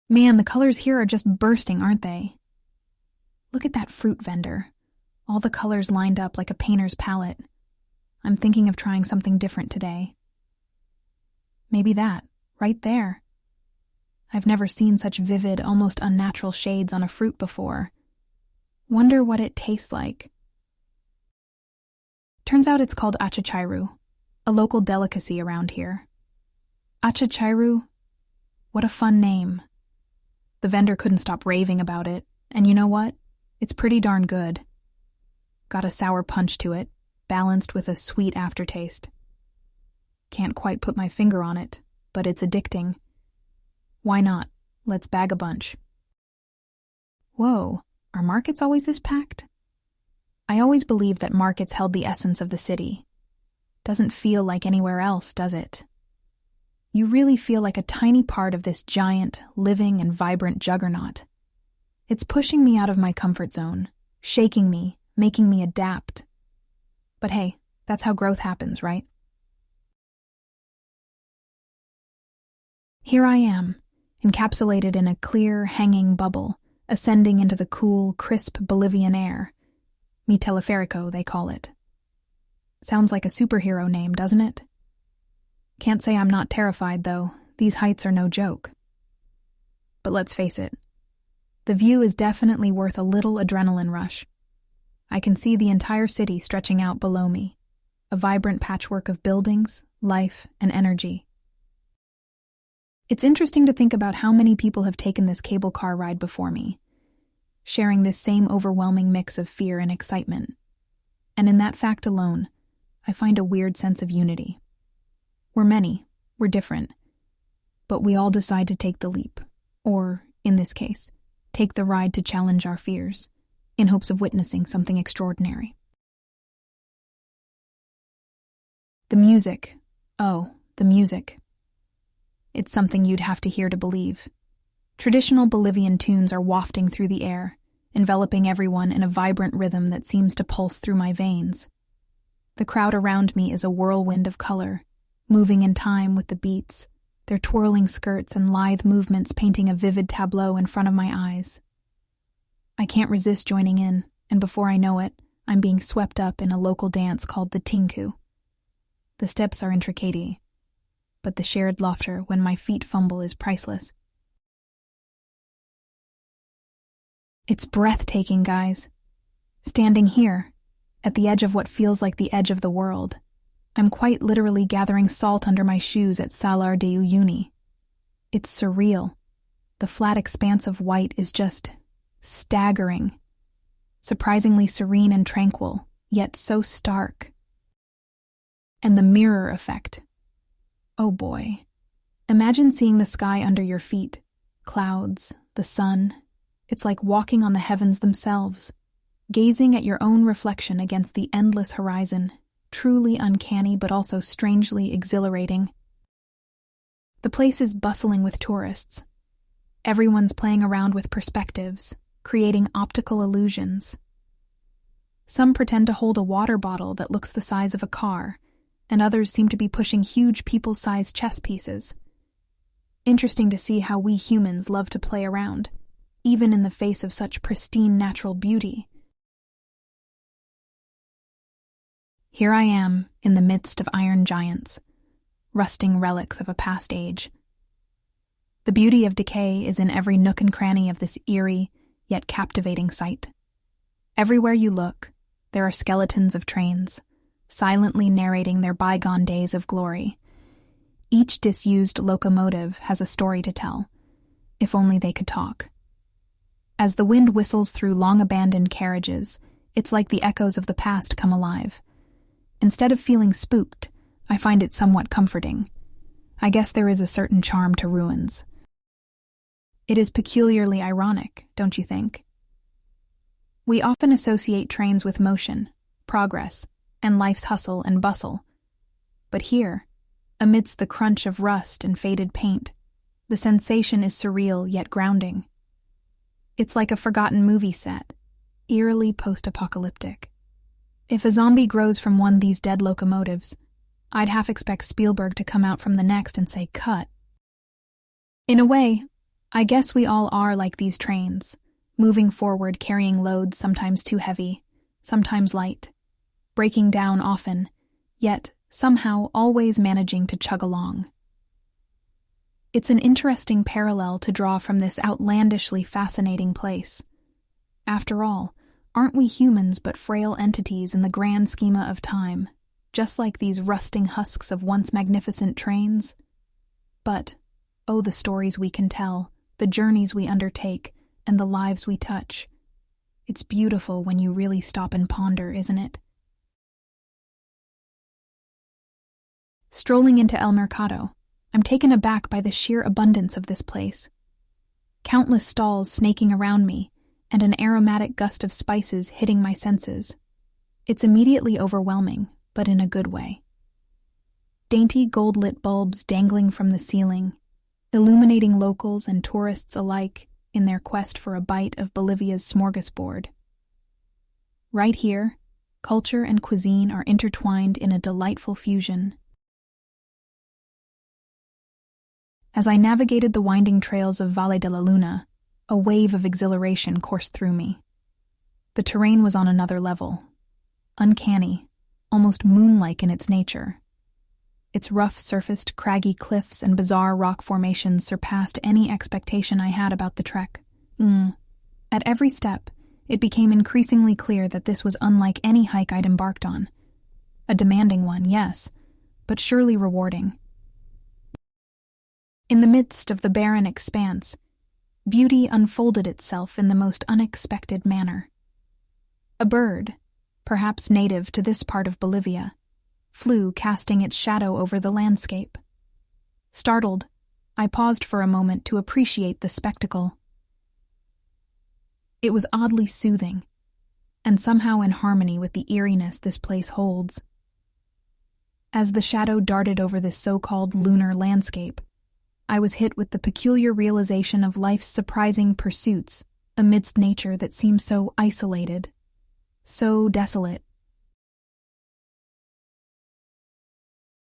Man, the colors here are just bursting, aren't they? Look at that fruit vendor. All the colors lined up like a painter's palette. I'm thinking of trying something different today. Maybe that, right there. I've never seen such vivid, almost unnatural shades on a fruit before. Wonder what it tastes like. Turns out it's called achachairu, a local delicacy around here. Achachairu? What a fun name. The vendor couldn't stop raving about it, and you know what? It's pretty darn good. Got a sour punch to it, balanced with a sweet aftertaste. Can't quite put my finger on it, but it's addicting. Why not? Let's bag a bunch. Whoa, are markets always this packed? I always believed that markets held the essence of the city. Doesn't feel like anywhere else, does it? You really feel like a tiny part of this giant, living and vibrant juggernaut. It's pushing me out of my comfort zone, shaking me, making me adapt. But hey, that's how growth happens, right? Here I am, encapsulated in a clear, hanging bubble, ascending into the cool, crisp Bolivian air. Mi teleférico, they call it. Sounds like a superhero name, doesn't it? Can't say I'm not terrified, though. These heights are no joke. But let's face it, the view is definitely worth a little adrenaline rush. I can see the entire city stretching out below me, a vibrant patchwork of buildings, life, and energy. It's interesting to think about how many people have taken this cable car ride before me, sharing this same overwhelming mix of fear and excitement. And in that fact alone, I find a weird sense of unity. We're many, we're different, but we all decide to take the leap, or, in this case, take the ride to challenge our fears, in hopes of witnessing something extraordinary. The music. Oh, the music. It's something you'd have to hear to believe. Traditional Bolivian tunes are wafting through the air, enveloping everyone in a vibrant rhythm that seems to pulse through my veins. The crowd around me is a whirlwind of color, moving in time with the beats, their twirling skirts and lithe movements painting a vivid tableau in front of my eyes. I can't resist joining in, and before I know it, I'm being swept up in a local dance called the tinku. The steps are intricate, but the shared laughter when my feet fumble is priceless. It's breathtaking, guys. Standing here, at the edge of what feels like the edge of the world, I'm quite literally gathering salt under my shoes at Salar de Uyuni. It's surreal. The flat expanse of white is just staggering. Surprisingly serene and tranquil, yet so stark. And the mirror effect. Oh boy. Imagine seeing the sky under your feet, clouds, the sun. It's like walking on the heavens themselves, gazing at your own reflection against the endless horizon, truly uncanny but also strangely exhilarating. The place is bustling with tourists. Everyone's playing around with perspectives, creating optical illusions. Some pretend to hold a water bottle that looks the size of a car, and others seem to be pushing huge people-sized chess pieces. Interesting to see how we humans love to play around, even in the face of such pristine natural beauty. Here I am, in the midst of iron giants, rusting relics of a past age. The beauty of decay is in every nook and cranny of this eerie, yet captivating sight. Everywhere you look, there are skeletons of trains, silently narrating their bygone days of glory. Each disused locomotive has a story to tell, if only they could talk. As the wind whistles through long-abandoned carriages, it's like the echoes of the past come alive. Instead of feeling spooked, I find it somewhat comforting. I guess there is a certain charm to ruins. It is peculiarly ironic, don't you think? We often associate trains with motion, progress, and life's hustle and bustle. But here, amidst the crunch of rust and faded paint, the sensation is surreal yet grounding. It's like a forgotten movie set, eerily post-apocalyptic. If a zombie grows from one of these dead locomotives, I'd half expect Spielberg to come out from the next and say, "Cut." In a way, I guess we all are like these trains, moving forward carrying loads sometimes too heavy, sometimes light, breaking down often, yet somehow always managing to chug along. It's an interesting parallel to draw from this outlandishly fascinating place. After all, aren't we humans but frail entities in the grand schema of time, just like these rusting husks of once magnificent trains? But, oh, the stories we can tell, the journeys we undertake, and the lives we touch. It's beautiful when you really stop and ponder, isn't it? Strolling into El Mercado, I'm taken aback by the sheer abundance of this place. Countless stalls snaking around me, and an aromatic gust of spices hitting my senses. It's immediately overwhelming, but in a good way. Dainty gold-lit bulbs dangling from the ceiling, illuminating locals and tourists alike in their quest for a bite of Bolivia's smorgasbord. Right here, culture and cuisine are intertwined in a delightful fusion. As I navigated the winding trails of Valle de la Luna, a wave of exhilaration coursed through me. The terrain was on another level, uncanny, almost moon-like in its nature. Its rough-surfaced, craggy cliffs and bizarre rock formations surpassed any expectation I had about the trek. At every step, it became increasingly clear that this was unlike any hike I'd embarked on. A demanding one, yes, but surely rewarding. In the midst of the barren expanse, beauty unfolded itself in the most unexpected manner. A bird, perhaps native to this part of Bolivia, flew casting its shadow over the landscape. Startled, I paused for a moment to appreciate the spectacle. It was oddly soothing, and somehow in harmony with the eeriness this place holds. As the shadow darted over this so-called lunar landscape, I was hit with the peculiar realization of life's surprising pursuits amidst nature that seems so isolated, so desolate.